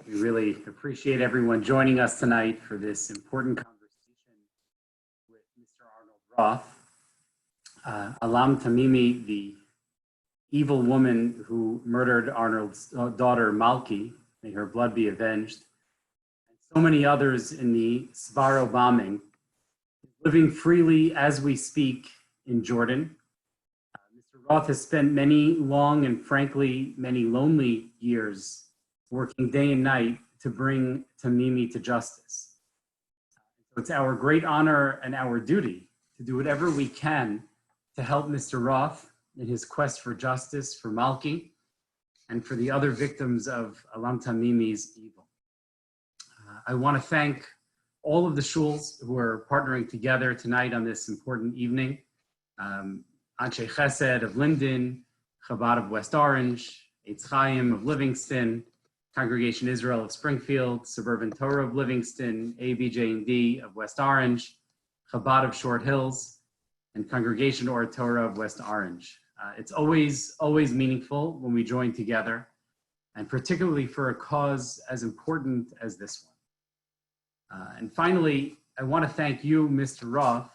We really appreciate everyone joining us tonight for this important conversation with Mr. Arnold Roth. Ahlam Tamimi, the evil woman who murdered Arnold's daughter Malki, may her blood be avenged, and so many others in the Sbarro bombing, living freely as we speak in Jordan. Mr. Roth has spent many long and frankly many lonely years working day and night to bring Tamimi to justice. So it's our great honor and our duty to do whatever we can to help Mr. Roth in his quest for justice for Malki and for the other victims of Ahlam Tamimi's evil. I want to thank all of the shuls who are partnering together tonight on this important evening. Anshe Chesed of Linden, Chabad of West Orange, Eitz Chaim of Livingston, Congregation Israel of Springfield, Suburban Torah of Livingston, ABJ&D of West Orange, Chabad of Short Hills, and Congregation Or Torah of West Orange. It's always meaningful when we join together, and particularly for a cause as important as this one. And finally, I want to thank you, Mr. Roth,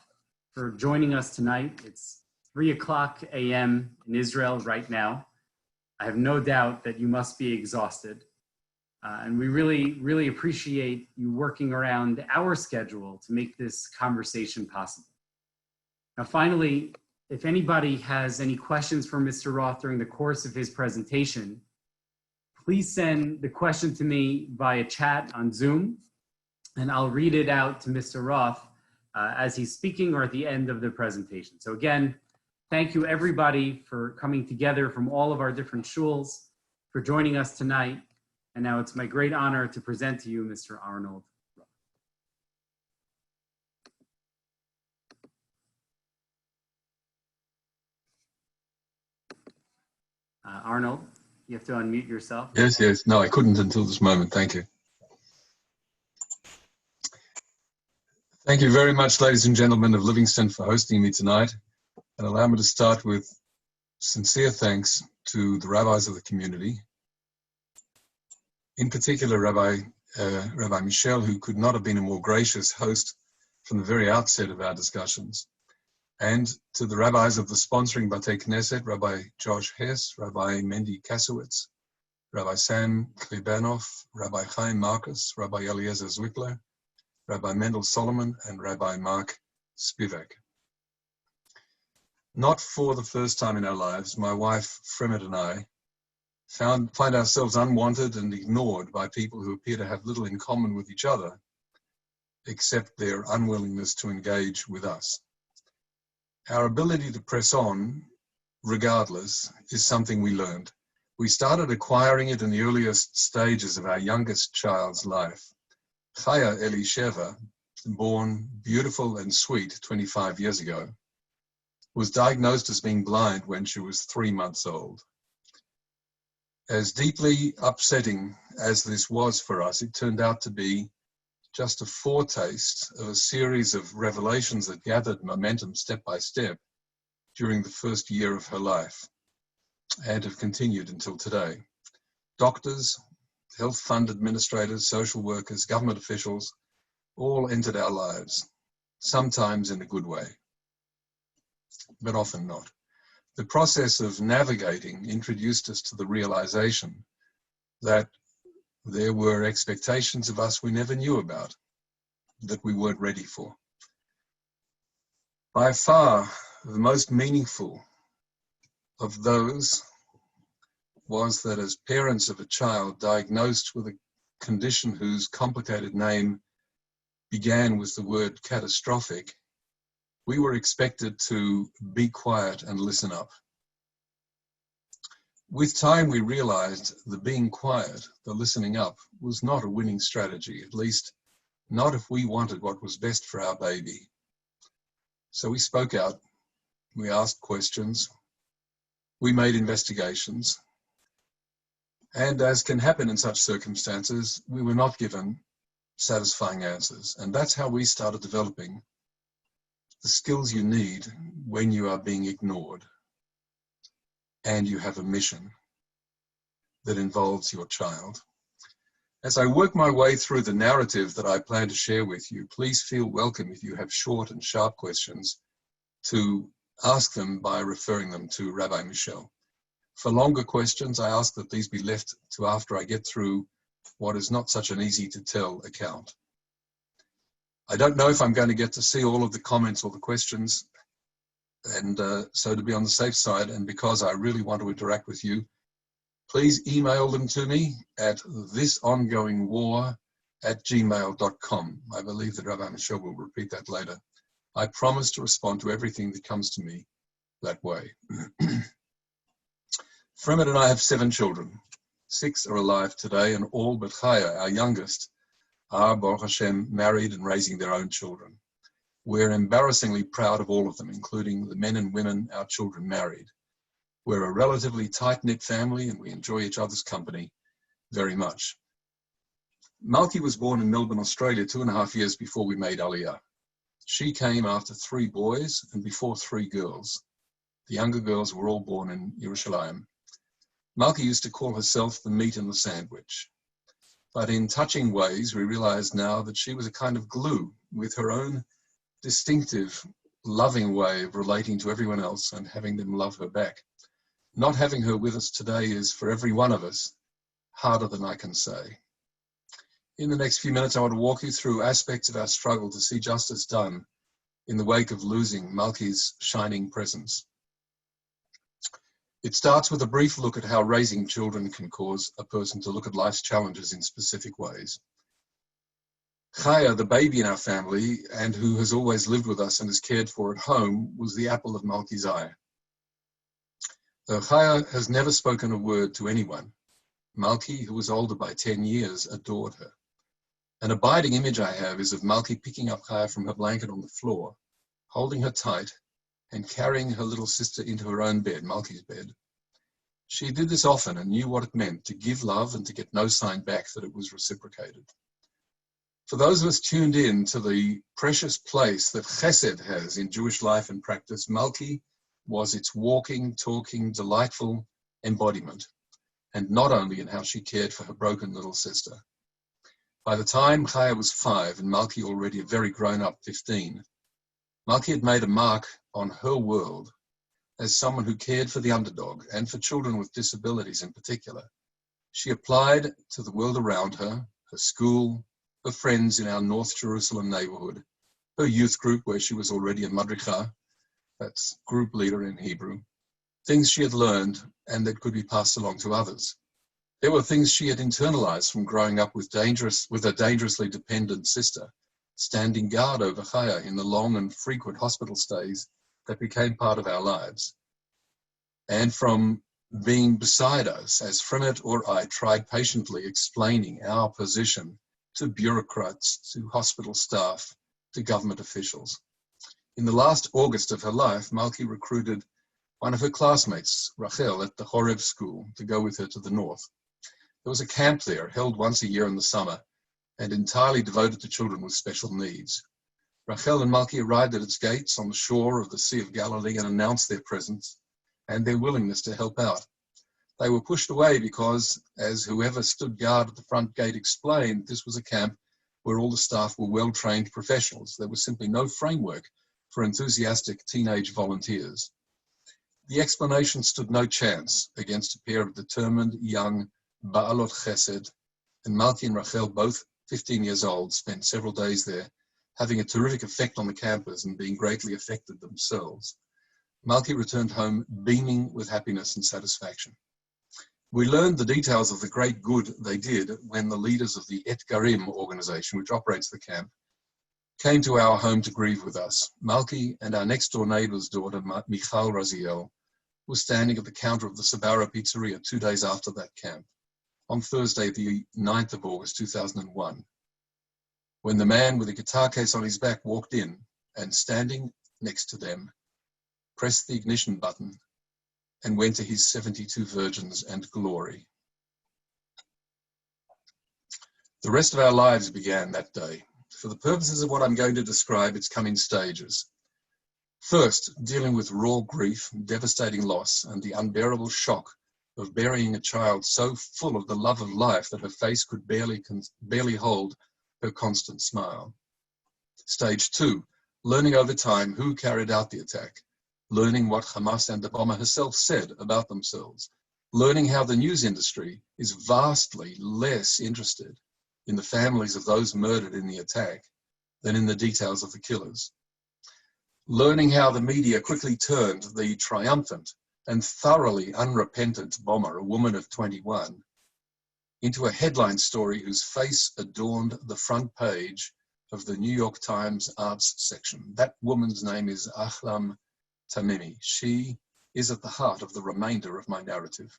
for joining us tonight. It's 3:00 a.m. in Israel right now. I have no doubt that you must be exhausted. And we really appreciate you working around our schedule to make this conversation possible. Now, finally, if anybody has any questions for Mr. Roth during the course of his presentation, please send the question to me via chat on Zoom, and I'll read it out to Mr. Roth as he's speaking or at the end of the presentation. So again, thank you everybody for coming together from all of our different shuls, for joining us tonight. And now it's my great honor to present to you Mr. Arnold Roth. Arnold, you have to unmute yourself. Yes. No, I couldn't until this moment. Thank you. Thank you very much, ladies and gentlemen of Livingston, for hosting me tonight. And allow me to start with sincere thanks to the rabbis of the community. In particular, Rabbi Michel, who could not have been a more gracious host from the very outset of our discussions, and to the rabbis of the sponsoring Batei Knesset, Rabbi Josh Hess, Rabbi Mendy Kasowitz, Rabbi Sam Klebanoff, Rabbi Chaim Marcus, Rabbi Eliezer Zwickler, Rabbi Mendel Solomon, and Rabbi Mark Spivak. Not for the first time in our lives, my wife Fremet and I find ourselves unwanted and ignored by people who appear to have little in common with each other, except their unwillingness to engage with us. Our ability to press on, regardless, is something we learned. We started acquiring it in the earliest stages of our youngest child's life. Chaya Elisheva, born beautiful and sweet 25 years ago, was diagnosed as being blind when she was 3 months old. As deeply upsetting as this was for us, it turned out to be just a foretaste of a series of revelations that gathered momentum step by step during the first year of her life and have continued until today. Doctors, health fund administrators, social workers, government officials, all entered our lives, sometimes in a good way, but often not. The process of navigating introduced us to the realization that there were expectations of us we never knew about, that we weren't ready for. By far, the most meaningful of those was that as parents of a child diagnosed with a condition whose complicated name began with the word catastrophic, we were expected to be quiet and listen up. With time, we realized the being quiet, the listening up, was not a winning strategy, at least not if we wanted what was best for our baby. So we spoke out, we asked questions, we made investigations, and as can happen in such circumstances, we were not given satisfying answers. And that's how we started developing the skills you need when you are being ignored and you have a mission that involves your child. As I work my way through the narrative that I plan to share with you, please feel welcome if you have short and sharp questions to ask them by referring them to Rabbi Michel. For longer questions, I ask that these be left to after I get through what is not such an easy to tell account. I don't know if I'm going to get to see all of the comments or the questions, and so to be on the safe side, and because I really want to interact with you, please email them to me at thisongoingwar@gmail.com. I believe that Rabbi Michel will repeat that later. I promise to respond to everything that comes to me that way. Fremad and I have 7 children. 6 are alive today, and all but Chaya, our youngest, are, Baruch Hashem, married and raising their own children. We're embarrassingly proud of all of them, including the men and women our children married. We're a relatively tight-knit family, and we enjoy each other's company very much. Malki was born in Melbourne, Australia, 2.5 years before we made Aliyah. She came after 3 boys and before 3 girls. The younger girls were all born in Jerusalem. Malki used to call herself the meat in the sandwich. But in touching ways, we realize now that she was a kind of glue with her own distinctive, loving way of relating to everyone else and having them love her back. Not having her with us today is, for every one of us, harder than I can say. In the next few minutes, I want to walk you through aspects of our struggle to see justice done in the wake of losing Malki's shining presence. It starts with a brief look at how raising children can cause a person to look at life's challenges in specific ways. Chaya, the baby in our family, and who has always lived with us and is cared for at home, was the apple of Malki's eye. Though Chaya has never spoken a word to anyone, Malki, who was older by 10 years, adored her. An abiding image I have is of Malki picking up Chaya from her blanket on the floor, holding her tight, and carrying her little sister into her own bed, Malki's bed. She did this often and knew what it meant to give love and to get no sign back that it was reciprocated. For those of us tuned in to the precious place that chesed has in Jewish life and practice, Malki was its walking, talking, delightful embodiment, and not only in how she cared for her broken little sister. By the time Chaya was 5 and Malki already a very grown-up 15, Malki had made a mark on her world as someone who cared for the underdog and for children with disabilities in particular. She applied to the world around her, her school, her friends in our North Jerusalem neighborhood, her youth group where she was already a madricha, that's group leader in Hebrew, things she had learned and that could be passed along to others. There were things she had internalized from growing up with a dangerously dependent sister, standing guard over Chaya in the long and frequent hospital stays that became part of our lives. And from being beside us as Fremad or I tried patiently explaining our position to bureaucrats, to hospital staff, to government officials. In the last August of her life, Malki recruited one of her classmates, Rachel, at the Horeb school to go with her to the north. There was a camp there held once a year in the summer and entirely devoted to children with special needs. Rachel and Malki arrived at its gates on the shore of the Sea of Galilee and announced their presence and their willingness to help out. They were pushed away because, as whoever stood guard at the front gate explained, this was a camp where all the staff were well-trained professionals. There was simply no framework for enthusiastic teenage volunteers. The explanation stood no chance against a pair of determined young Ba'alot Chesed, and Malki and Rachel, both 15 years old, spent several days there, having a terrific effect on the campus and being greatly affected themselves. Malki returned home beaming with happiness and satisfaction. We learned the details of the great good they did when the leaders of the Etgarim organization, which operates the camp, came to our home to grieve with us. Malki and our next-door neighbor's daughter, Michal Raziel, were standing at the counter of the Sbarro pizzeria 2 days after that camp, on Thursday, the 9th of August, 2001, when the man with a guitar case on his back walked in and, standing next to them, pressed the ignition button and went to his 72 virgins and glory. The rest of our lives began that day. For the purposes of what I'm going to describe, it's come in stages. First, dealing with raw grief, devastating loss, and the unbearable shock of burying a child so full of the love of life that her face could barely hold her constant smile. Stage 2, learning over time who carried out the attack, learning what Hamas and the bomber herself said about themselves, learning how the news industry is vastly less interested in the families of those murdered in the attack than in the details of the killers. Learning how the media quickly turned the triumphant and thoroughly unrepentant bomber, a woman of 21, into a headline story whose face adorned the front page of the New York Times arts section. That woman's name is Ahlam Tamimi. She is at the heart of the remainder of my narrative.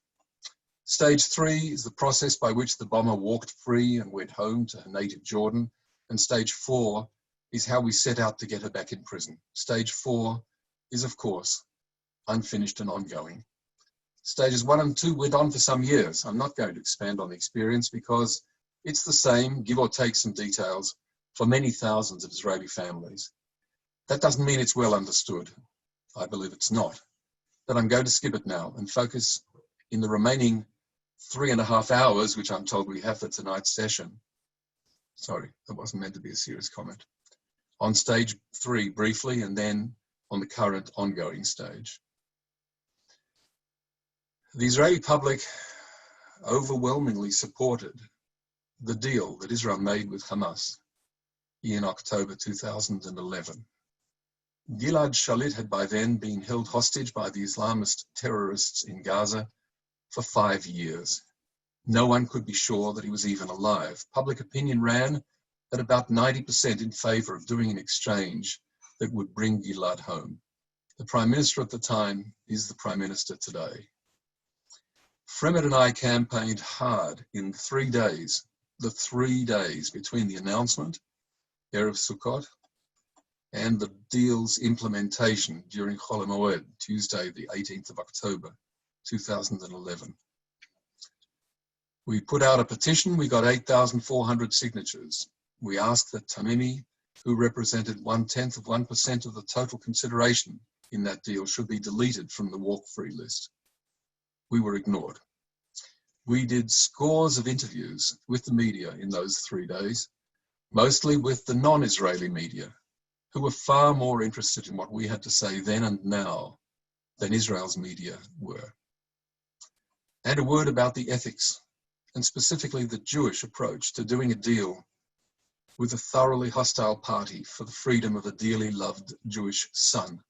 Stage 3 is the process by which the bomber walked free and went home to her native Jordan. And stage 4 is how we set out to get her back in prison. Stage 4 is, of course, unfinished and ongoing. Stages 1 and 2 went on for some years. I'm not going to expand on the experience because it's the same, give or take some details, for many thousands of Israeli families. That doesn't mean it's well understood. I believe it's not. But I'm going to skip it now and focus in the remaining 3.5 hours, which I'm told we have for tonight's session. Sorry, that wasn't meant to be a serious comment. On stage 3 briefly, and then on the current ongoing stage. The Israeli public overwhelmingly supported the deal that Israel made with Hamas in October 2011. Gilad Shalit had by then been held hostage by the Islamist terrorists in Gaza for 5 years. No one could be sure that he was even alive. Public opinion ran at about 90% in favor of doing an exchange that would bring Gilad home. The Prime Minister at the time is the Prime Minister today. Fremad and I campaigned hard in 3 days, the 3 days between the announcement, Erev Sukkot, and the deal's implementation during Chol HaMoed, Tuesday, the 18th of October, 2011. We put out a petition, we got 8,400 signatures. We asked that Tamimi, who represented 0.1% of the total consideration in that deal, should be deleted from the walk-free list. We were ignored. We did scores of interviews with the media in those 3 days, mostly with the non-Israeli media, who were far more interested in what we had to say then and now than Israel's media were. And a word about the ethics, and specifically the Jewish approach to doing a deal with a thoroughly hostile party for the freedom of a dearly loved Jewish son.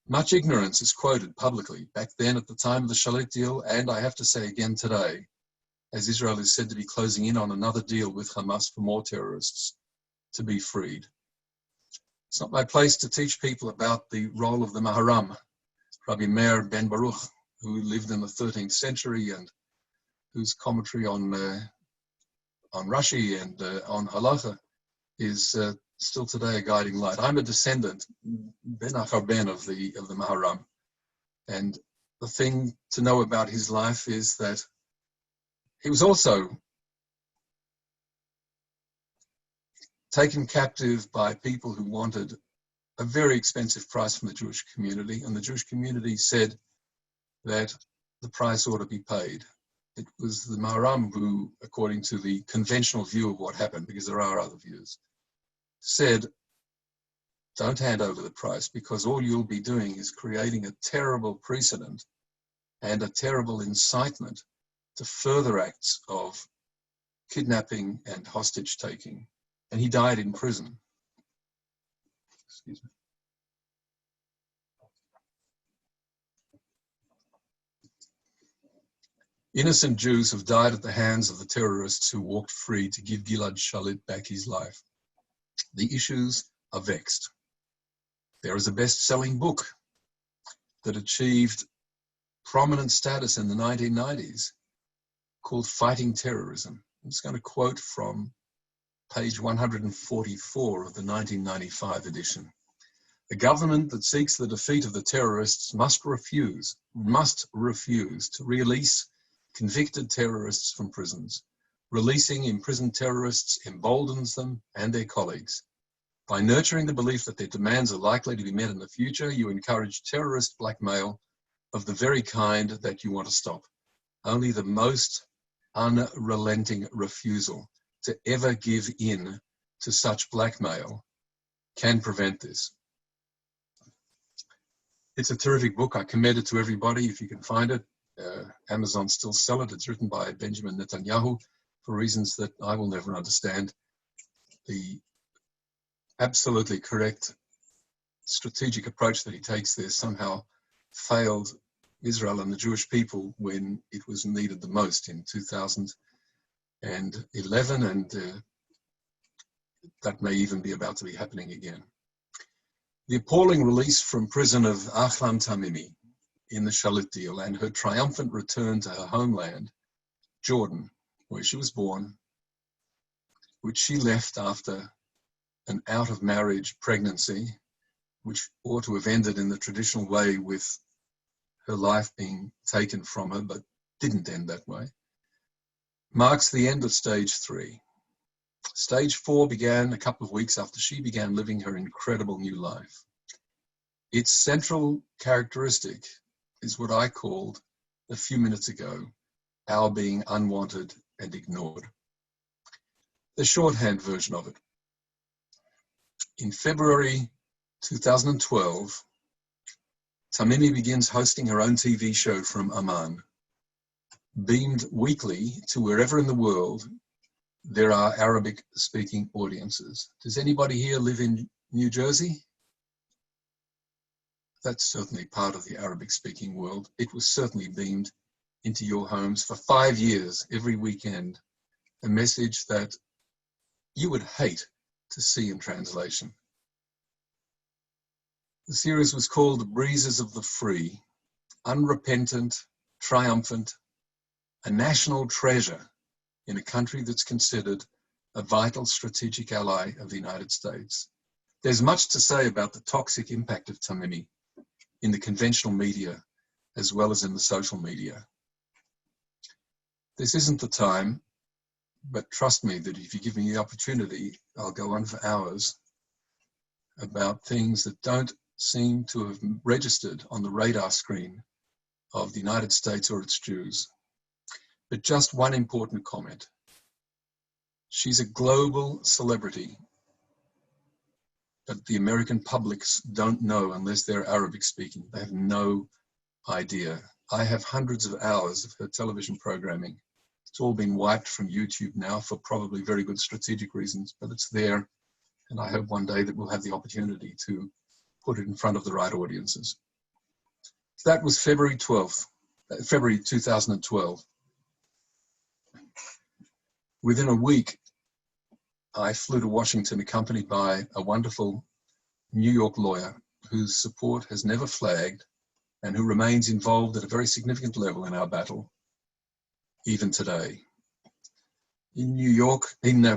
Much ignorance is quoted publicly back then at the time of the Shalit deal, and I have to say again today, as Israel is said to be closing in on another deal with Hamas for more terrorists to be freed. It's not my place to teach people about the role of the Maharam, Rabbi Meir ben Baruch, who lived in the 13th century and whose commentary on Rashi and on Halacha is still today a guiding light. I'm a descendant, ben achar ben, of the Maharam, and the thing to know about his life is that he was also taken captive by people who wanted a very expensive price from the Jewish community, and the Jewish community said that the price ought to be paid. It was the Maharam who, according to the conventional view of what happened, because there are other views, said, don't hand over the price, because all you'll be doing is creating a terrible precedent and a terrible incitement to further acts of kidnapping and hostage taking. And he died in prison. Excuse me. Innocent Jews have died at the hands of the terrorists who walked free to give Gilad Shalit back his life. The issues are vexed. There is a best-selling book that achieved prominent status in the 1990s called Fighting Terrorism. I'm just going to quote from page 144 of the 1995 edition. The government that seeks the defeat of the terrorists must refuse to release convicted terrorists from prisons. Releasing imprisoned terrorists emboldens them and their colleagues. By nurturing the belief that their demands are likely to be met in the future, you encourage terrorist blackmail of the very kind that you want to stop. Only the most unrelenting refusal to ever give in to such blackmail can prevent this. It's a terrific book. I commend it to everybody if you can find it. Amazon still sell it. It's written by Benjamin Netanyahu for reasons that I will never understand. The absolutely correct strategic approach that he takes there somehow failed Israel and the Jewish people when it was needed the most in 2011, and that may even be about to be happening again. The appalling release from prison of Ahlam Tamimi in the Shalit deal and her triumphant return to her homeland, Jordan, where she was born, which she left after an out-of-marriage pregnancy, which ought to have ended in the traditional way with her life being taken from her, but didn't end that way, marks the end of stage 3. Stage 4 began a couple of weeks after she began living her incredible new life. Its central characteristic is what I called a few minutes ago, our being unwanted and ignored. The shorthand version of it. In February 2012, Tamimi begins hosting her own TV show from Amman, beamed weekly to wherever in the world there are Arabic-speaking audiences. Does anybody here live in New Jersey? That's certainly part of the Arabic-speaking world. It was certainly beamed into your homes for 5 years, every weekend, a message that you would hate to see in translation. The series was called The Breezes of the Free, unrepentant, triumphant, a national treasure in a country that's considered a vital strategic ally of the United States. There's much to say about the toxic impact of Tamimi in the conventional media as well as in the social media. This isn't the time, but trust me that if you give me the opportunity, I'll go on for hours about things that don't seem to have registered on the radar screen of the United States or its Jews. But just one important comment. She's a global celebrity, but the American publics don't know unless they're Arabic speaking. They have no idea. I have hundreds of hours of her television programming. It's all been wiped from YouTube now for probably very good strategic reasons, but it's there. And I hope one day that we'll have the opportunity to put it in front of the right audiences. So that was February 2012. Within a week, I flew to Washington accompanied by a wonderful New York lawyer whose support has never flagged and who remains involved at a very significant level in our battle, even today. In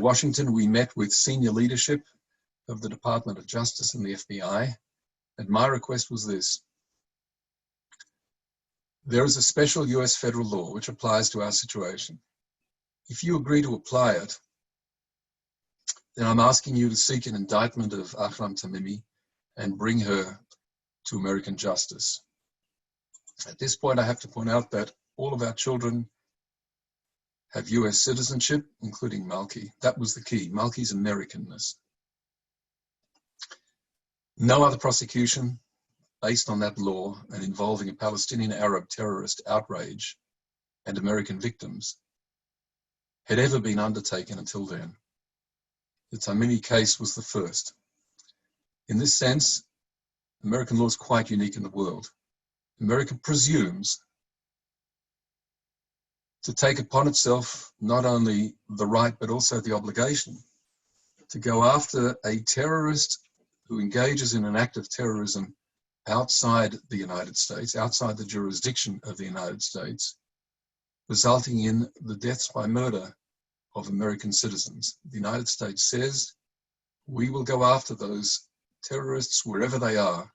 Washington, we met with senior leadership of the Department of Justice and the FBI, and my request was this. There is a special US federal law which applies to our situation. If you agree to apply it, then I'm asking you to seek an indictment of Ahlam Tamimi and bring her to American justice. At this point, I have to point out that all of our children have US citizenship, including Malki. That was the key, Malki's Americanness. No other prosecution based on that law and involving a Palestinian Arab terrorist outrage and American victims had ever been undertaken until then. The Tamimi case was the first. In this sense, American law is quite unique in the world. America presumes to take upon itself not only the right but also the obligation to go after a terrorist who engages in an act of terrorism outside the United States, outside the jurisdiction of the United States, resulting in the deaths by murder of American citizens. The United States says, we will go after those terrorists wherever they are.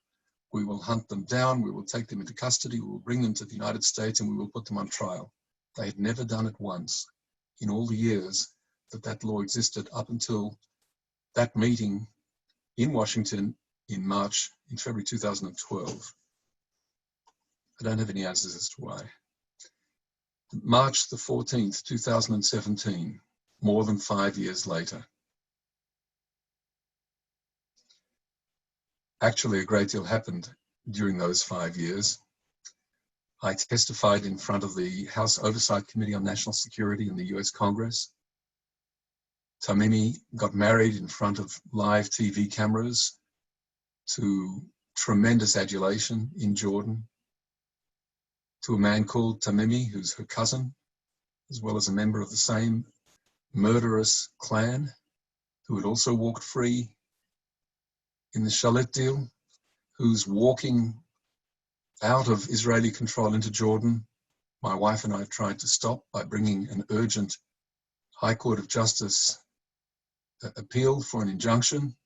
We will hunt them down, we will take them into custody, we will bring them to the United States, and we will put them on trial. They had never done it once in all the years that that law existed up until that meeting in Washington in February 2012. I don't have any answers as to why. March the 14th, 2017, more than 5 years later. Actually, a great deal happened during those 5 years. I testified in front of the House Oversight Committee on National Security in the US Congress. Tamimi got married in front of live TV cameras to tremendous adulation in Jordan, to a man called Tamimi, who's her cousin, as well as a member of the same murderous clan, who had also walked free in the Shalit deal, who's walking out of Israeli control into Jordan. My wife and I have tried to stop by bringing an urgent High Court of Justice appeal for an injunction.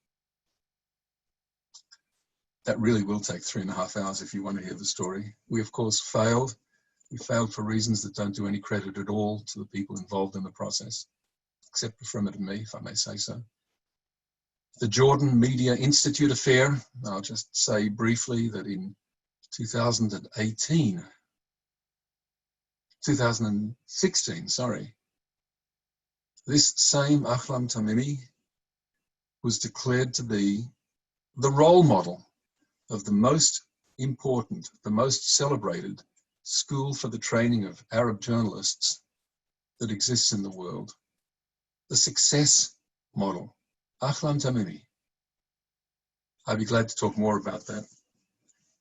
That really will take 3.5 hours if you want to hear the story. We, of course, failed. We failed for reasons that don't do any credit at all to the people involved in the process, except for Fremont and me, if I may say so. The Jordan Media Institute affair, I'll just say briefly that in 2016, this same Ahlam Tamimi was declared to be the role model of the most important, the most celebrated school for the training of Arab journalists that exists in the world. The success model, Ahlam Tamimi. I'd be glad to talk more about that,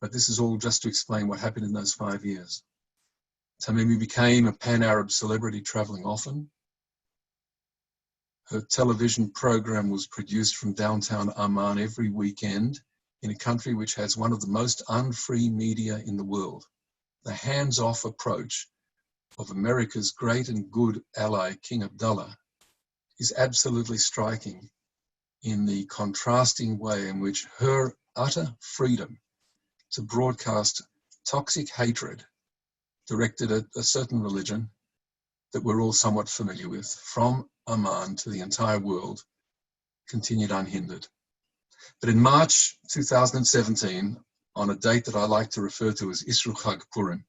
but this is all just to explain what happened in those 5 years. Tamimi became a pan-Arab celebrity, traveling often. Her television program was produced from downtown Amman every weekend in a country which has one of the most unfree media in the world. The hands-off approach of America's great and good ally, King Abdullah, is absolutely striking in the contrasting way in which her utter freedom to broadcast toxic hatred directed at a certain religion that we're all somewhat familiar with, from Amman to the entire world, continued unhindered. But in March 2017, on a date that I like to refer to as Isru Chag Purim,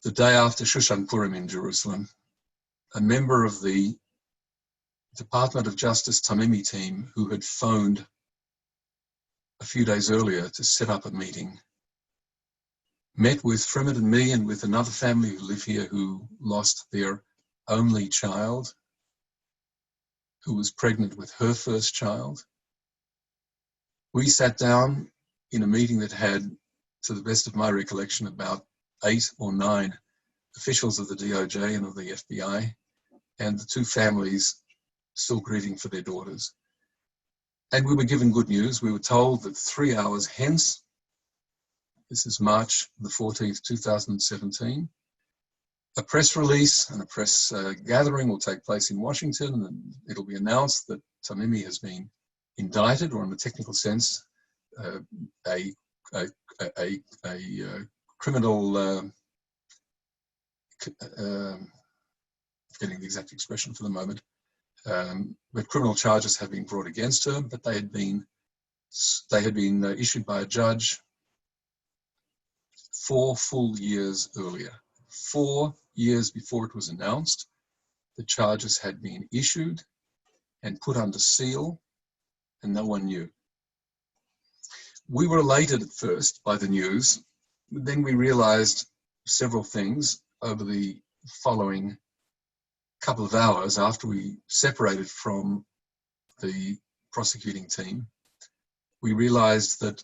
the day after Shushan Purim in Jerusalem, a member of the Department of Justice Tamimi team, who had phoned a few days earlier to set up a meeting, met with Fremont and me and with another family who live here who lost their only child, who was pregnant with her first child. We sat down in a meeting that had, to the best of my recollection, about 8 or 9 officials of the DOJ and of the FBI, and the two families still grieving for their daughters. And we were given good news. We were told that 3 hours hence, this is March the 14th, 2017, a press release and a press gathering will take place in Washington, and it'll be announced that Tamimi has been indicted, or in the technical sense, a criminal, forgetting the exact expression for the moment, but criminal charges have been brought against her, but they had been issued by a judge 4 full years earlier. 4 years before it was announced, the charges had been issued and put under seal, and no one knew. We were elated at first by the news, but then we realized several things over the following couple of hours after we separated from the prosecuting team. We realized that,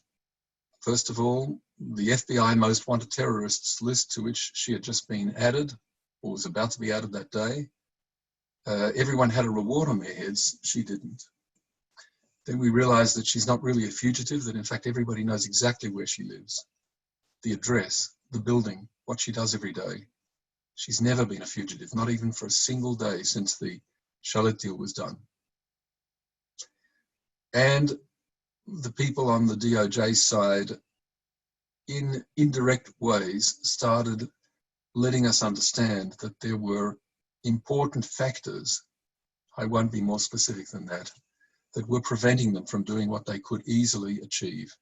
first of all, the FBI most wanted terrorists list to which she had just been added, or was about to be added that day, everyone had a reward on their heads. She didn't. Then we realized that she's not really a fugitive, that in fact everybody knows exactly where she lives, the address, the building, what she does every day. She's never been a fugitive, not even for a single day since the Shalit deal was done. And the people on the DOJ side, in indirect ways, started letting us understand that there were important factors, I won't be more specific than that were preventing them from doing what they could easily achieve,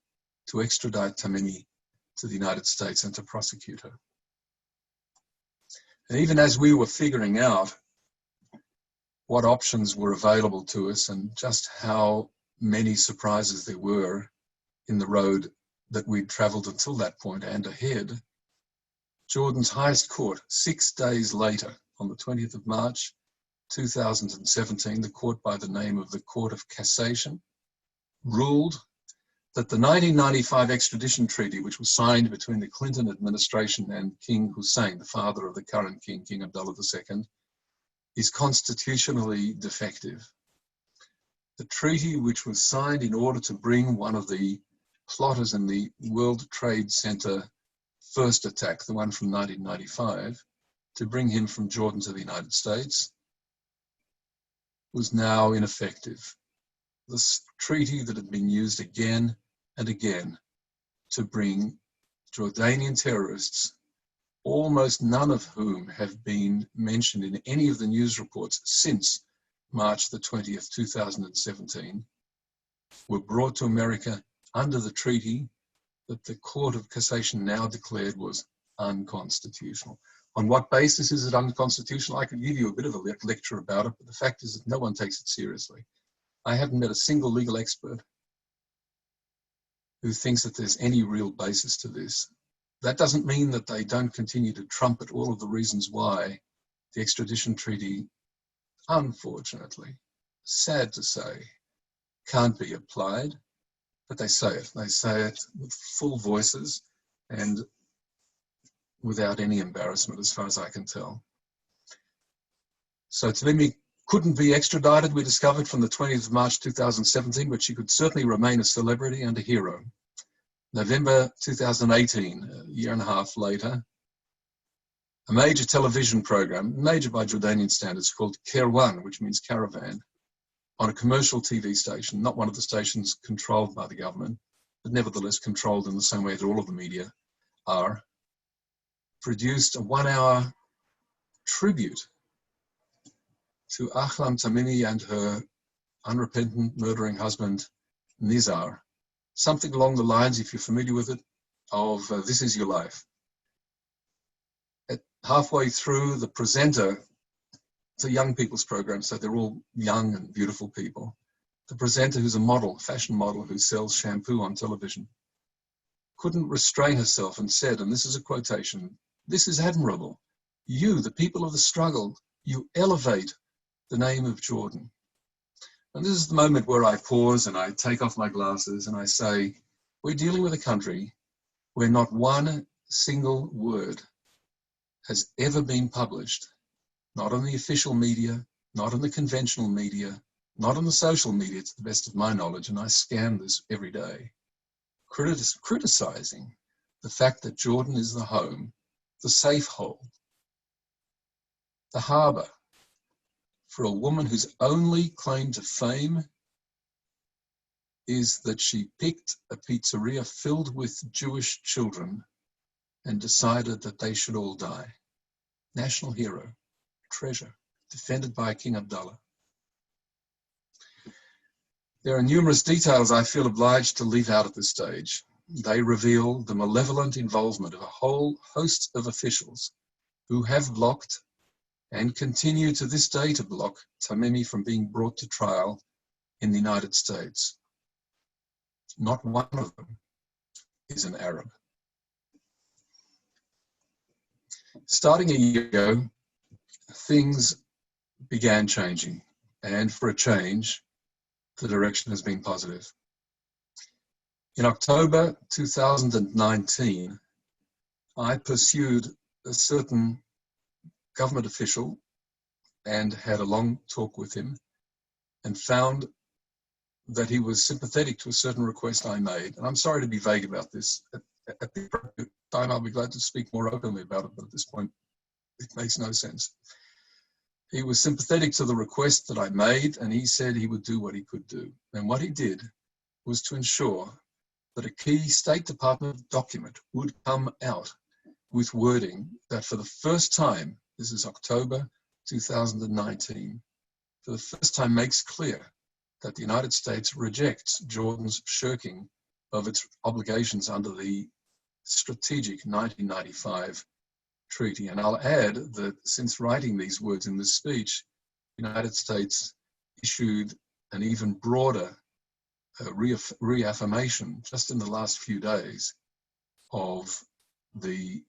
to extradite Tamimi to the United States and to prosecute her. And even as we were figuring out what options were available to us and just how many surprises there were in the road that we'd traveled until that point and ahead, Jordan's highest court, 6 days later, on the 20th of March, 2017, the court by the name of the Court of Cassation, ruled that the 1995 extradition treaty, which was signed between the Clinton administration and King Hussein, the father of the current king, King Abdullah II, is constitutionally defective. The treaty, which was signed in order to bring one of the plotters in the World Trade Center first attack, the one from 1995, to bring him from Jordan to the United States, was now ineffective. This treaty that had been used again and again to bring Jordanian terrorists, almost none of whom have been mentioned in any of the news reports since March the 20th, 2017, were brought to America under the treaty that the Court of Cassation now declared was unconstitutional. On what basis is it unconstitutional? I could give you a bit of a lecture about it, but the fact is that no one takes it seriously. I haven't met a single legal expert who thinks that there's any real basis to this. That doesn't mean that they don't continue to trumpet all of the reasons why the extradition treaty, unfortunately, sad to say, can't be applied, but they say it. They say it with full voices and without any embarrassment, as far as I can tell. So Tamimi couldn't be extradited, we discovered, from the 20th of March 2017, but she could certainly remain a celebrity and a hero. November 2018, a year and a half later, a major television program, major by Jordanian standards, called Kerwan, which means caravan, on a commercial TV station, not one of the stations controlled by the government, but nevertheless controlled in the same way that all of the media are, produced a 1-hour tribute to Ahlam Tamimi and her unrepentant murdering husband, Nizar. Something along the lines, if you're familiar with it, of This Is Your Life. Halfway through, the presenter, it's a young people's program, so they're all young and beautiful people. The presenter, who's a model, fashion model, who sells shampoo on television, couldn't restrain herself and said, and this is a quotation, "This is admirable. You, the people of the struggle, you elevate the name of Jordan." And this is the moment where I pause and I take off my glasses and I say, we're dealing with a country where not one single word has ever been published, not on the official media, not on the conventional media, not on the social media, to the best of my knowledge, and I scan this every day, criticizing the fact that Jordan is the home, the safe hole, the harbor, for a woman whose only claim to fame is that she picked a pizzeria filled with Jewish children and decided that they should all die. National hero, treasure, defended by King Abdullah. There are numerous details I feel obliged to leave out at this stage. They reveal the malevolent involvement of a whole host of officials who have blocked and continue to this day to block Tamimi from being brought to trial in the United States. Not one of them is an Arab. Starting a year ago, things began changing, and for a change, the direction has been positive. In October 2019, I pursued a certain government official and had a long talk with him and found that he was sympathetic to a certain request I made. And I'm sorry to be vague about this. At the appropriate time, I'll be glad to speak more openly about it, but at this point, it makes no sense. He was sympathetic to the request that I made, and he said he would do what he could do. And what he did was to ensure that a key State Department document would come out with wording that for the first time, this is October 2019, for the first time makes clear that the United States rejects Jordan's shirking of its obligations under the strategic 1995 treaty. And I'll add that since writing these words in this speech, the United States issued an even broader reaffirmation just in the last few days of the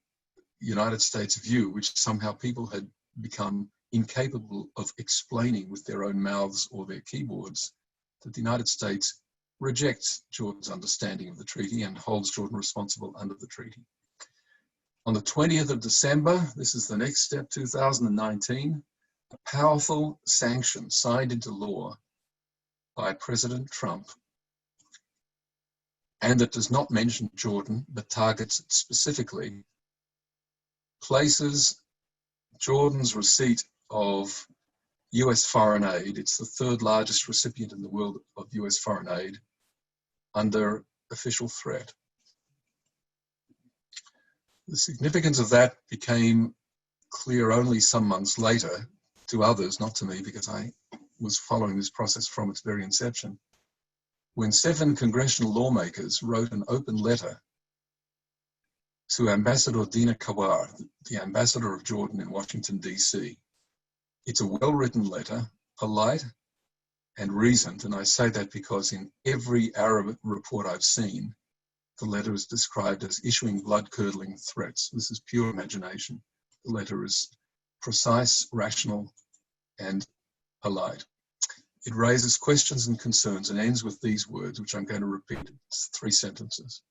United States view, which somehow people had become incapable of explaining with their own mouths or their keyboards, that the United States rejects Jordan's understanding of the treaty and holds Jordan responsible under the treaty. On the 20th of December, this is the next step, 2019, a powerful sanction signed into law by President Trump, and that does not mention Jordan, but targets it specifically, places Jordan's receipt of US foreign aid, it's the third largest recipient in the world of US foreign aid, under official threat. The significance of that became clear only some months later to others, not to me, because I was following this process from its very inception, when 7 congressional lawmakers wrote an open letter to Ambassador Dina Kawar, the ambassador of Jordan in Washington, D.C. It's a well-written letter, polite and reasoned, and I say that because in every Arab report I've seen, the letter is described as issuing blood-curdling threats. This is pure imagination. The letter is precise, rational, and polite. It raises questions and concerns and ends with these words, which I'm going to repeat. It's 3 sentences.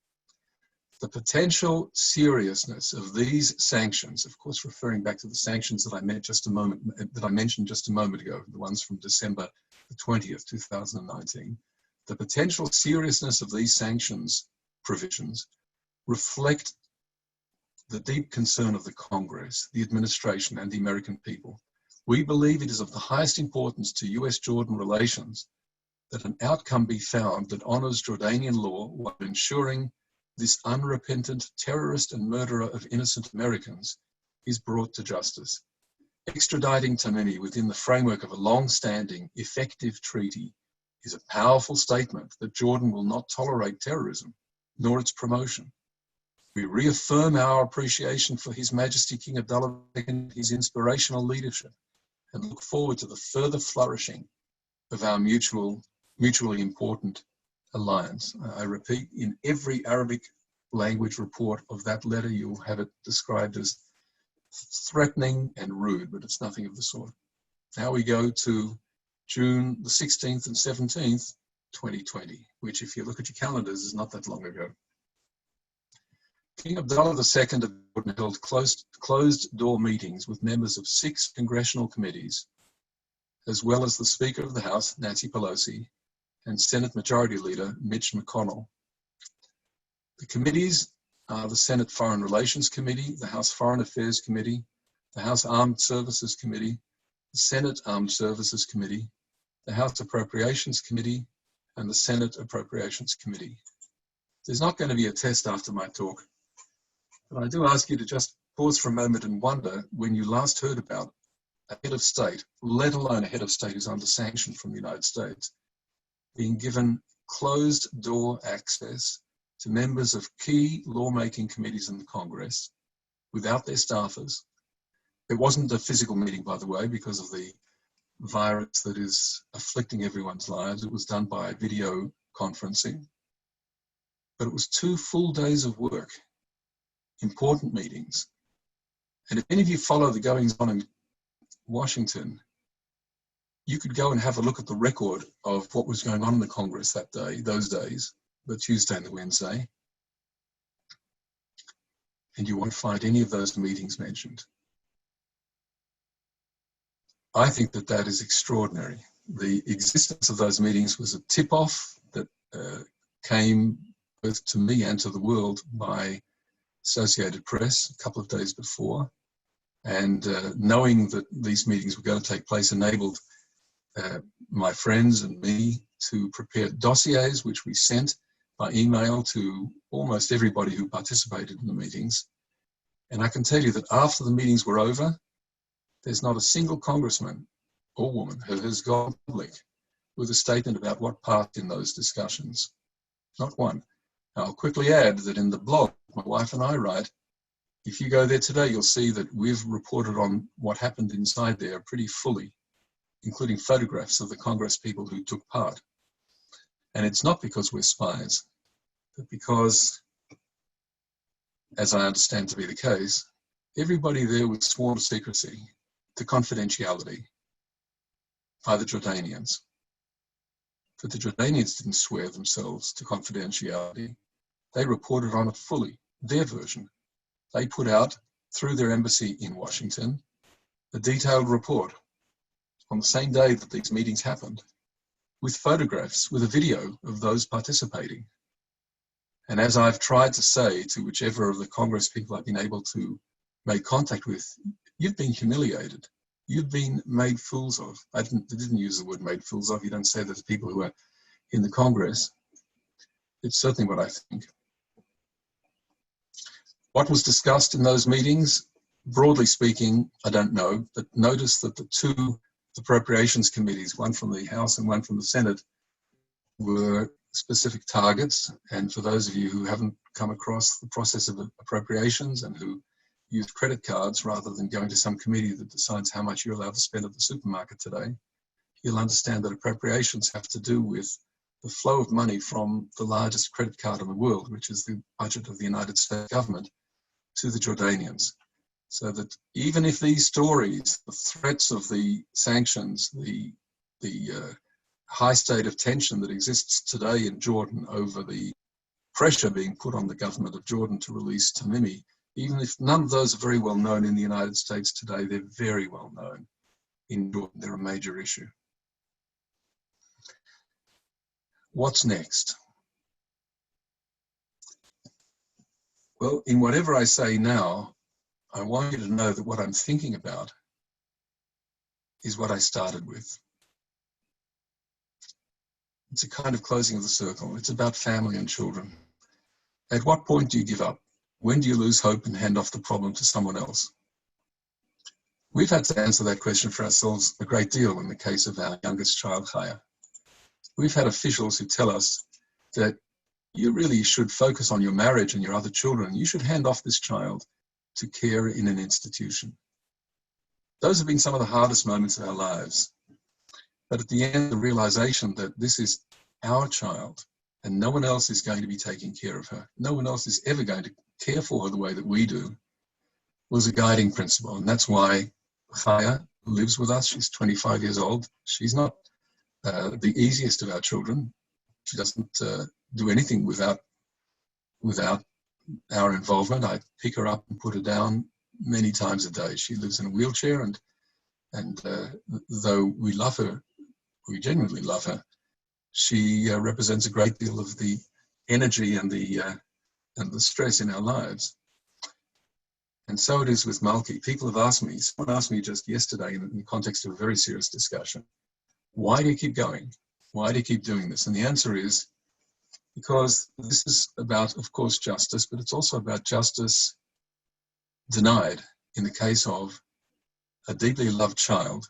The potential seriousness of these sanctions, of course, referring back to the sanctions that I mentioned just a moment ago, the ones from December the 20th, 2019, the potential seriousness of these sanctions provisions reflect the deep concern of the Congress, the administration, and the American people. We believe it is of the highest importance to US-Jordan relations that an outcome be found that honors Jordanian law while ensuring this unrepentant terrorist and murderer of innocent Americans is brought to justice. Extraditing Tamimi within the framework of a long-standing, effective treaty is a powerful statement that Jordan will not tolerate terrorism, nor its promotion. We reaffirm our appreciation for His Majesty King Abdullah and his inspirational leadership, and look forward to the further flourishing of our mutually important alliance. I repeat, in every Arabic language report of that letter, you'll have it described as threatening and rude, but it's nothing of the sort. Now we go to June the 16th and 17th, 2020, which, if you look at your calendars, is not that long ago. King Abdullah II of Jordan held closed-door meetings with members of 6 congressional committees, as well as the Speaker of the House, Nancy Pelosi, and Senate Majority Leader Mitch McConnell. The committees are the Senate Foreign Relations Committee, the House Foreign Affairs Committee, the House Armed Services Committee, the Senate Armed Services Committee, the House Appropriations Committee, and the Senate Appropriations Committee. There's not going to be a test after my talk, but I do ask you to just pause for a moment and wonder when you last heard about a head of state, let alone a head of state who's under sanction from the United States, being given closed-door access to members of key lawmaking committees in the Congress without their staffers. It wasn't a physical meeting, by the way, because of the virus that is afflicting everyone's lives. It was done by video conferencing. But it was 2 full days of work, important meetings. And if any of you follow the goings on in Washington, you could go and have a look at the record of what was going on in the Congress that day, those days, the Tuesday and the Wednesday, and you won't find any of those meetings mentioned. I think that that is extraordinary. The existence of those meetings was a tip-off that came both to me and to the world by Associated Press a couple of days before, and knowing that these meetings were going to take place enabled my friends and me to prepare dossiers, which we sent by email to almost everybody who participated in the meetings. And I can tell you that after the meetings were over, there's not a single congressman or woman who has gone public with a statement about what part in those discussions. Not one. Now, I'll quickly add that in the blog my wife and I write, If you go there today, you'll see that we've reported on what happened inside there pretty fully, including photographs of the Congress people who took part. And it's not because we're spies, but because, as I understand to be the case, everybody there was sworn to secrecy, to confidentiality by the Jordanians. But the Jordanians didn't swear themselves to confidentiality. They reported on it fully, their version. They put out, through their embassy in Washington, a detailed report on the same day that these meetings happened, with photographs, with a video of those participating. And as I've tried to say to whichever of the Congress people I've been able to make contact with, you've been humiliated. You've been made fools of. I didn't use the word made fools of. You don't say that to people who are in the Congress. It's certainly what I think. What was discussed in those meetings? Broadly speaking, I don't know, but notice that the two appropriations committees, one from the House and one from the Senate, were specific targets. And for those of you who haven't come across the process of appropriations and who use credit cards rather than going to some committee that decides how much you're allowed to spend at the supermarket today, you'll understand that appropriations have to do with the flow of money from the largest credit card in the world, which is the budget of the United States government, to the Jordanians. So that even if these stories, the threats of the sanctions, the high state of tension that exists today in Jordan over the pressure being put on the government of Jordan to release Tamimi, even if none of those are very well known in the United States today, they're very well known in Jordan. They're a major issue. What's next? Well, in whatever I say now, I want you to know that what I'm thinking about is what I started with. It's a kind of closing of the circle. It's about family and children. At what point do you give up? When do you lose hope and hand off the problem to someone else? We've had to answer that question for ourselves a great deal in the case of our youngest child, Chaya. We've had officials who tell us that you really should focus on your marriage and your other children. You should hand off this child to care in an institution. Those have been some of the hardest moments of our lives. But at the end, the realization that this is our child and no one else is going to be taking care of her, no one else is ever going to care for her the way that we do, was a guiding principle. And that's why Chaya, who lives with us, she's 25 years old. She's not the easiest of our children. She doesn't do anything without our involvement. I pick her up and put her down many times a day. She lives in a wheelchair, and though we love her, we genuinely love her, she represents a great deal of the energy and the stress in our lives. And so it is with Malki. People have asked me, someone asked me just yesterday in the context of a very serious discussion, why do you keep going? Why do you keep doing this? And the answer is because this is about, of course, justice, but it's also about justice denied in the case of a deeply loved child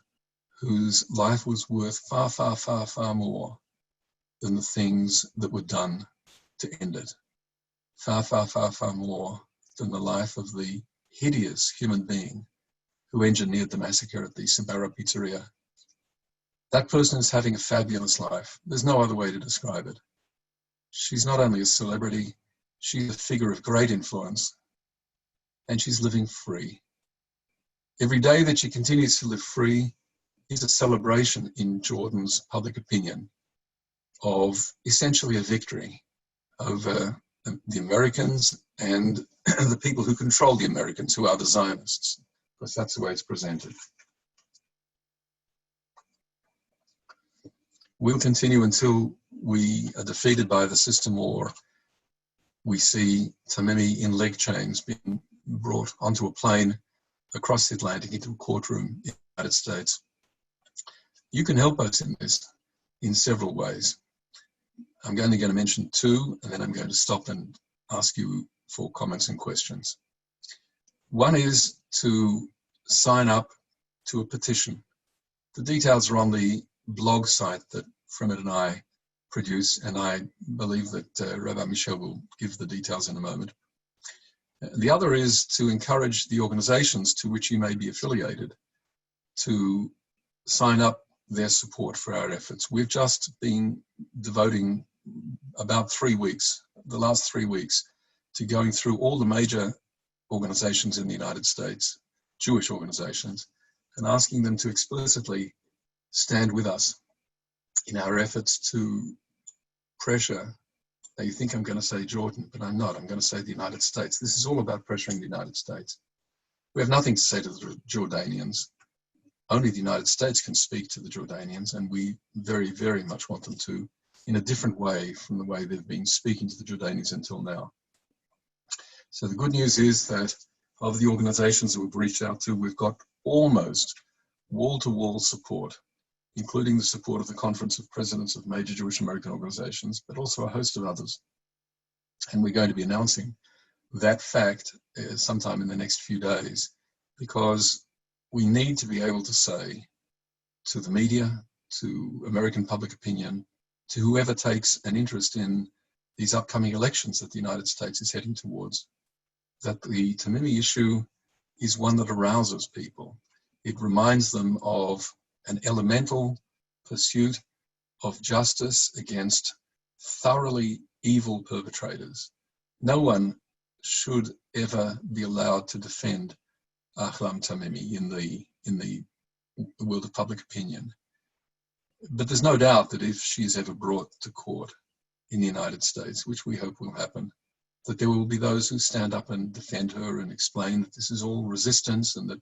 whose life was worth far, far, far, far more than the things that were done to end it. Far, far, far, far more than the life of the hideous human being who engineered the massacre at the Sbarro pizzeria. That person is having a fabulous life. There's no other way to describe it. She's not only a celebrity, she's a figure of great influence, and she's living free. Every day that she continues to live free is a celebration in Jordan's public opinion of essentially a victory over the Americans and the people who control the Americans, who are the Zionists, because that's the way it's presented. We'll continue until we are defeated by the system, or we see Tamimi in leg chains being brought onto a plane across the Atlantic into a courtroom in the United States. You can help us in this in several ways. I'm only going to mention two, and then I'm going to stop and ask you for comments and questions. One is to sign up to a petition. The details are on the blog site that Fremad and I produce, and I believe that Rabbi Michel will give the details in a moment. The other is to encourage the organizations to which you may be affiliated to sign up their support for our efforts. We've just been devoting about 3 weeks, the last 3 weeks, to going through all the major organizations in the United States, Jewish organizations, and asking them to explicitly stand with us in our efforts to pressure. Now you think I'm going to say Jordan, but I'm not. I'm going to say the United States. This is all about pressuring the United States. We have nothing to say to the Jordanians. Only the United States can speak to the Jordanians, and we very, very much want them to, in a different way from the way they've been speaking to the Jordanians until now. So the good news is that of the organizations that we've reached out to, we've got almost wall-to-wall support, including the support of the Conference of Presidents of Major Jewish American Organizations, but also a host of others. And we're going to be announcing that fact sometime in the next few days, because we need to be able to say to the media, to American public opinion, to whoever takes an interest in these upcoming elections that the United States is heading towards, that the Tamimi issue is one that arouses people. It reminds them of an elemental pursuit of justice against thoroughly evil perpetrators. No one should ever be allowed to defend Ahlam Tamimi in the world of public opinion. But there's no doubt that if she is ever brought to court in the United States, which we hope will happen, that there will be those who stand up and defend her and explain that this is all resistance, and that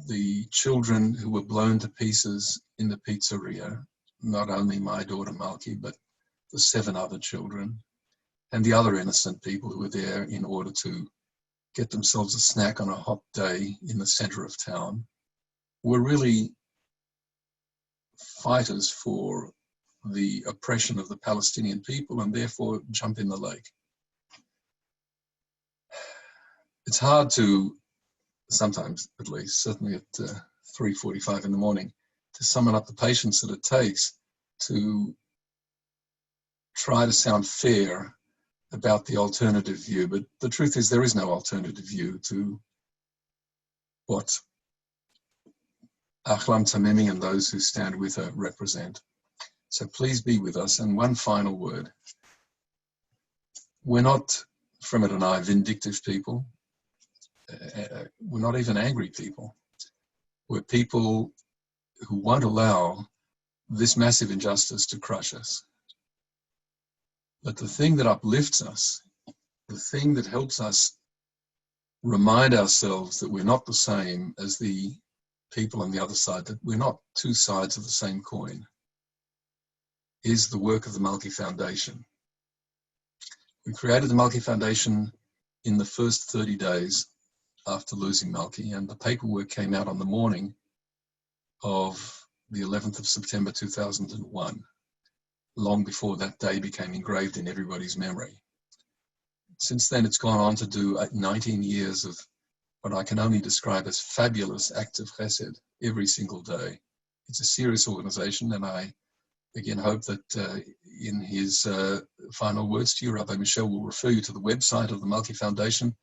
the children who were blown to pieces in the pizzeria, not only my daughter Malki, but the 7 other children and the other innocent people who were there in order to get themselves a snack on a hot day in the center of town, were really fighters for the oppression of the Palestinian people, and therefore jump in the lake. It's hard to, sometimes at least, certainly at 3:45 in the morning, to summon up the patience that it takes to try to sound fair about the alternative view. But the truth is, there is no alternative view to what Ahlam Tamimi and those who stand with her represent. So please be with us. And one final word. We're not, Fremad and I, vindictive people. We're not even angry people. We're people who won't allow this massive injustice to crush us. But the thing that uplifts us, the thing that helps us remind ourselves that we're not the same as the people on the other side, that we're not two sides of the same coin, is the work of the Malki Foundation. We created the Malki Foundation in the first 30 days after losing Malki, and the paperwork came out on the morning of the 11th of September 2001, long before that day became engraved in everybody's memory. Since then, it's gone on to do 19 years of what I can only describe as fabulous acts of chesed every single day. It's a serious organization, and I again hope that in his final words to you, Rabbi Michel will refer you to the website of the Malki Foundation.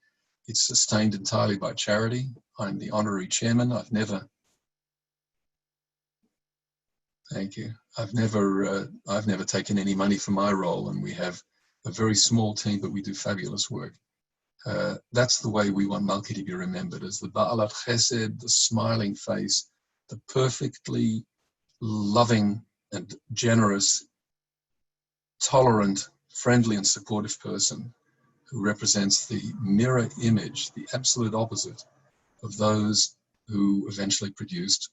It's sustained entirely by charity. I'm the honorary chairman. Thank you. I've never taken any money for my role, and we have a very small team, but we do fabulous work. That's the way we want Malki to be remembered, as the Ba'alat Chesed, the smiling face, the perfectly loving and generous, tolerant, friendly and supportive person who represents the mirror image, the absolute opposite of those who eventually produced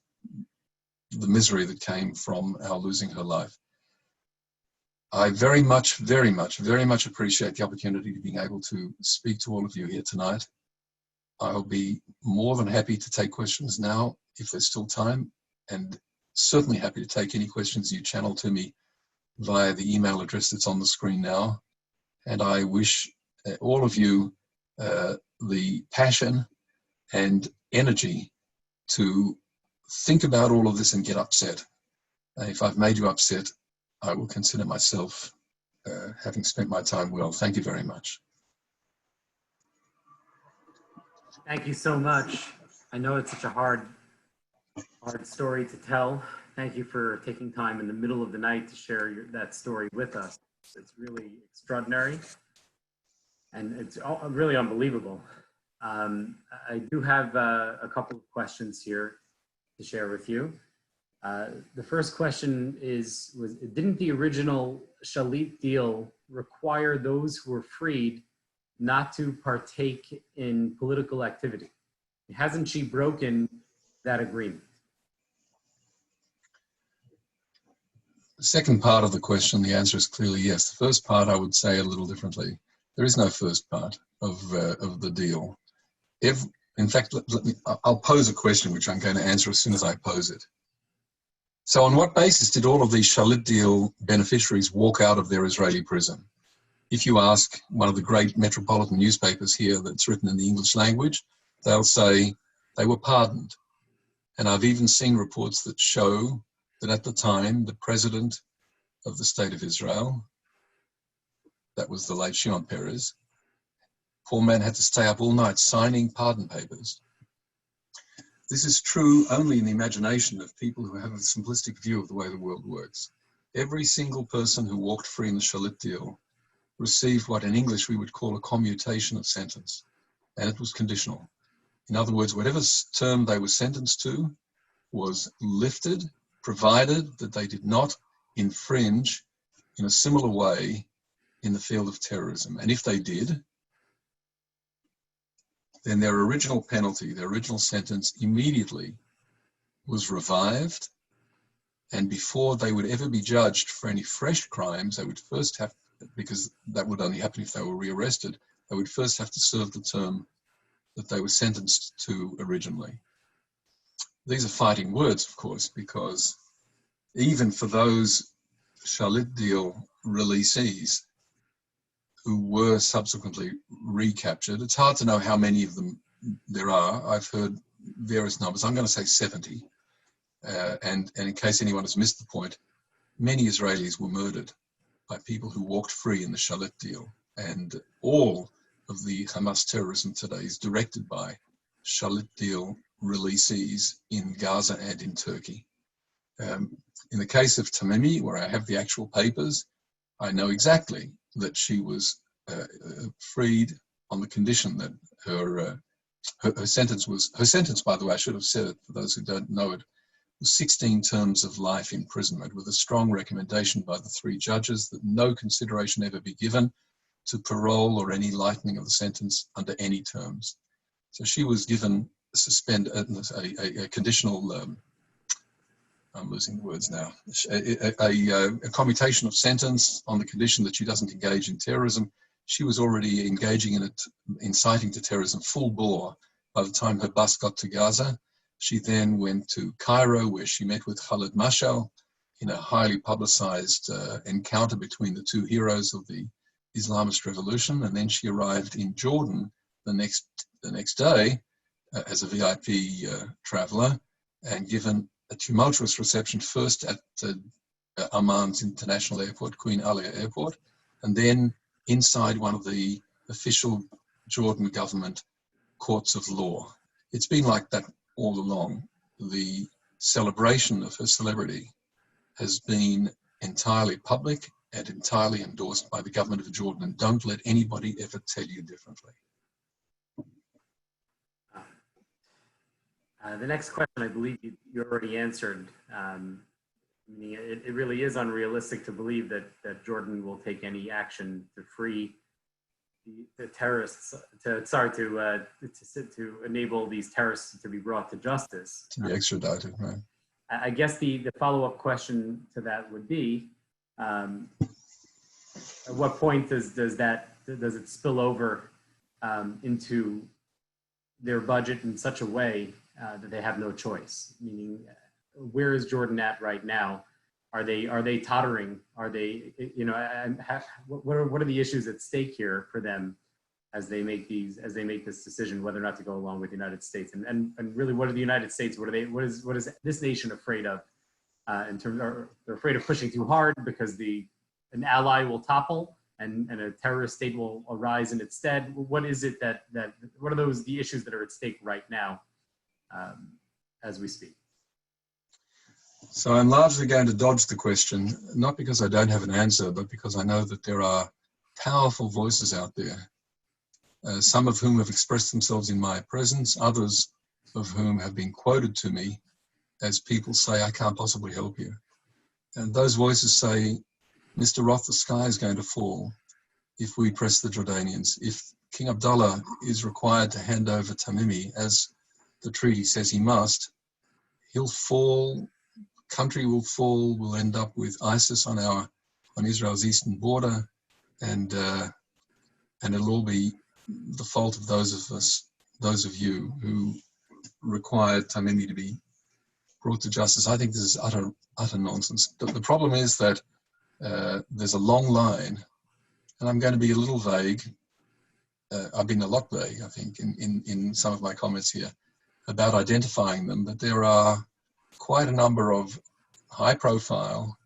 the misery that came from our losing her life. I very much, very much, very much appreciate the opportunity to being able to speak to all of you here tonight. I'll be more than happy to take questions now if there's still time, and certainly happy to take any questions you channel to me via the email address that's on the screen now. And I wish all of you the passion and energy to think about all of this and get upset. If I've made you upset, I will consider myself having spent my time well. Thank you very much. Thank you so much. I know it's such a hard story to tell. Thank you for taking time in the middle of the night to share that story with us. It's really extraordinary, and it's really unbelievable. I do have a couple of questions here to share with you. The first question didn't the original Shalit deal require those who were freed not to partake in political activity? Hasn't she broken that agreement? The second part of the question, the answer is clearly yes. The first part, I would say a little differently. There is no first part of the deal. In fact, I'll pose a question which I'm going to answer as soon as I pose it. So on what basis did all of these Shalit deal beneficiaries walk out of their Israeli prison? If you ask one of the great metropolitan newspapers here that's written in the English language, they'll say they were pardoned. And I've even seen reports that show that at the time, the president of the state of Israel, that was the late Shimon Peres, poor man had to stay up all night signing pardon papers. This is true only in the imagination of people who have a simplistic view of the way the world works. Every single person who walked free in the Shalit deal received what in English we would call a commutation of sentence, and it was conditional. In other words, whatever term they were sentenced to was lifted, provided that they did not infringe in a similar way in the field of terrorism. And if they did, then their original penalty, their original sentence immediately was revived. And before they would ever be judged for any fresh crimes, they would first have, because that would only happen if they were rearrested, they would first have to serve the term that they were sentenced to originally. These are fighting words, of course, because even for those Shalit deal releasees who were subsequently recaptured, it's hard to know how many of them there are. I've heard various numbers. I'm going to say 70. And in case anyone has missed the point, many Israelis were murdered by people who walked free in the Shalit deal. And all of the Hamas terrorism today is directed by Shalit deal releasees in Gaza and in Turkey. In the case of Tamimi, where I have the actual papers, I know exactly that she was freed on the condition that her sentence was, by the way, I should have said it for those who don't know it, was 16 terms of life imprisonment with a strong recommendation by the three judges that no consideration ever be given to parole or any lightening of the sentence under any terms. So she was given a conditional, I'm losing words now, a commutation of sentence on the condition that she doesn't engage in terrorism. She was already engaging in it, inciting to terrorism full bore by the time her bus got to Gaza. She then went to Cairo, where she met with Khaled Mashal in a highly publicized encounter between the two heroes of the Islamist revolution. And then she arrived in Jordan the next day as a VIP traveler and given a tumultuous reception first at Amman's international airport, Queen Alia Airport, and then inside one of the official Jordan government courts of law. It's been like that all along. The celebration of her celebrity has been entirely public and entirely endorsed by the government of Jordan, and don't let anybody ever tell you differently. The next question, I believe you already answered. It really is unrealistic to believe that Jordan will take any action to free the terrorists, to enable these terrorists to be brought to justice. To be extradited, right? I guess the follow-up question to that would be, at what point does it spill over into their budget in such a way that they have no choice? Meaning, where is Jordan at right now? Are they tottering? Are they, what are the issues at stake here for them as they make this decision whether or not to go along with the United States? And really, what are the United States? What is this nation afraid of? In terms, they're afraid of pushing too hard because an ally will topple, and a terrorist state will arise in its stead? What is it what are the issues that are at stake right now as we speak? So I'm largely going to dodge the question, not because I don't have an answer, but because I know that there are powerful voices out there, some of whom have expressed themselves in my presence, others of whom have been quoted to me as people say, I can't possibly help you. And those voices say, Mr. Roth, the sky is going to fall if we press the Jordanians. If King Abdullah is required to hand over Tamimi, as the treaty says he must, he'll fall, country will fall, we'll end up with ISIS on Israel's eastern border, and it'll all be the fault of those of you who required Tamimi to be brought to justice. I think this is utter nonsense. The problem is that there's a long line, and I'm going to be a little vague. I've been a lot vague, I think, in some of my comments here about identifying them, but there are quite a number of high-profile.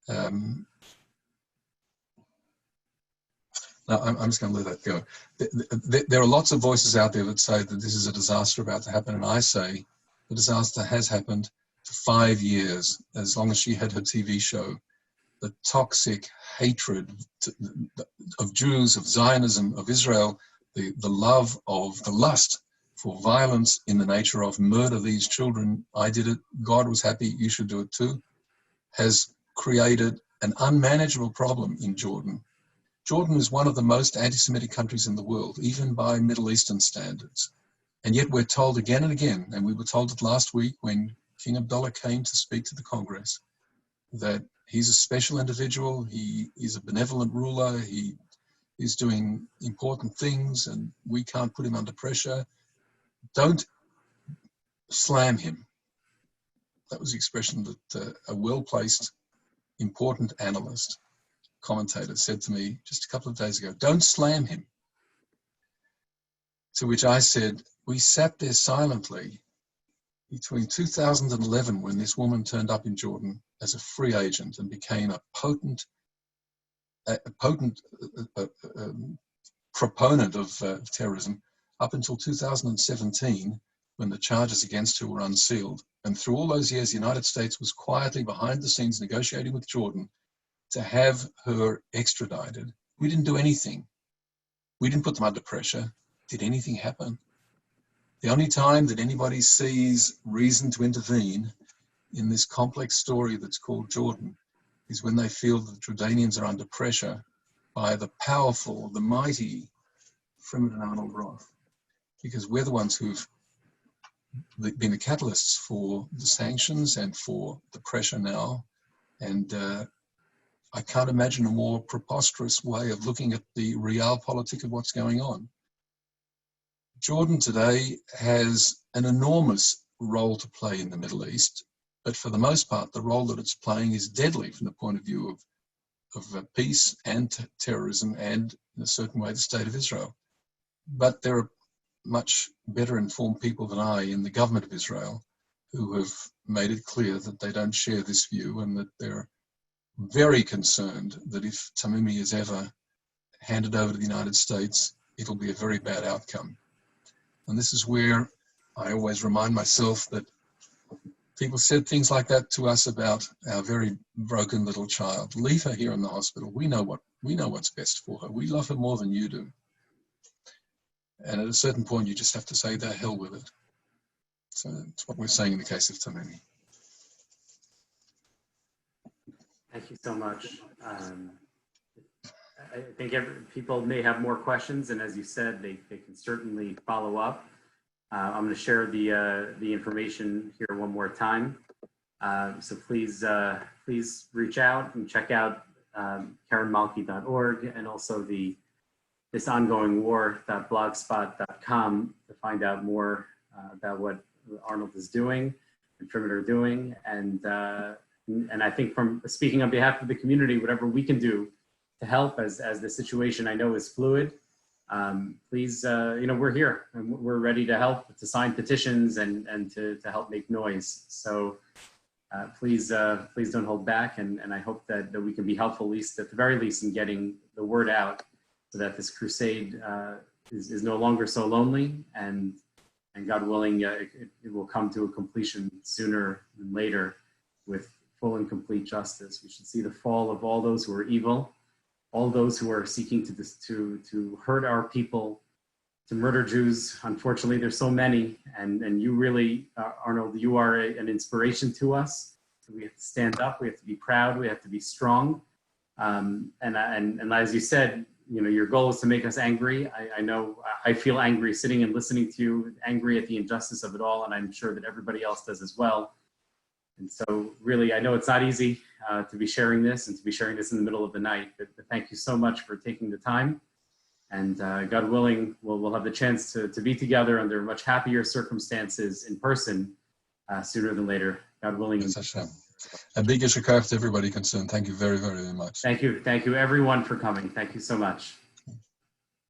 No, I'm just going to let that go. There are lots of voices out there that say that this is a disaster about to happen, and I say the disaster has happened for 5 years, as long as she had her TV show. The toxic hatred of Jews, of Zionism, of Israel, the love of the lust for violence in the nature of murder these children. I did it, God was happy, you should do it too, has created an unmanageable problem in Jordan. Jordan is one of the most anti-Semitic countries in the world, even by Middle Eastern standards. And yet we're told again and again, and we were told it last week when King Abdullah came to speak to the Congress, that he's a special individual, he is a benevolent ruler, he is doing important things, and we can't put him under pressure. Don't slam him. That was the expression that a well-placed, important analyst, commentator said to me just a couple of days ago. Don't slam him. To which I said, we sat there silently between 2011, when this woman turned up in Jordan as a free agent and became a potent proponent of terrorism, up until 2017, when the charges against her were unsealed. And through all those years, the United States was quietly behind the scenes negotiating with Jordan to have her extradited. We didn't do anything. We didn't put them under pressure. Did anything happen? The only time that anybody sees reason to intervene in this complex story that's called Jordan is when they feel that the Jordanians are under pressure by the powerful, the mighty Frimet and Arnold Roth, because we're the ones who've been the catalysts for the sanctions and for the pressure now. And I can't imagine a more preposterous way of looking at the realpolitik of what's going on. Jordan today has an enormous role to play in the Middle East, but for the most part, the role that it's playing is deadly from the point of view of peace and terrorism and, in a certain way, the State of Israel. But there are much better informed people than I in the government of Israel who have made it clear that they don't share this view and that they're very concerned that if Tamimi is ever handed over to the United States, it'll be a very bad outcome. And this is where I always remind myself that people said things like that to us about our very broken little child. Leave her here in the hospital. We know what's best for her. We love her more than you do. And at a certain point, you just have to say, the hell with it. So that's what we're saying in the case of Tamimi. Thank you so much. I think people may have more questions, and as you said, they can certainly follow up. I'm going to share the information here one more time. So please reach out and check out karenmalki.org and also this ongoing war.blogspot.com to find out more about what Arnold is doing and Frimet are doing. And I think, from speaking on behalf of the community, whatever we can do to help as the situation I know is fluid, please, we're here and we're ready to help, to sign petitions and to help make noise. So please don't hold back, and I hope that we can be helpful, at the very least, in getting the word out, so that this crusade is no longer so lonely, and God willing, it will come to a completion sooner than later with full and complete justice. We should see the fall of all those who are evil, all those who are seeking to hurt our people, to murder Jews. Unfortunately, there's so many, and you really, Arnold, you are an inspiration to us. So we have to stand up, we have to be proud, we have to be strong. And as you said, your goal is to make us angry. I know I feel angry sitting and listening to you, angry at the injustice of it all, and I'm sure that everybody else does as well. And so really, I know it's not easy to be sharing this and to be sharing this in the middle of the night, but thank you so much for taking the time. And God willing, we'll have the chance to be together under much happier circumstances in person sooner than later. God willing. A big issue to everybody concerned. Thank you very, very much. Thank you everyone for coming. Thank you so much.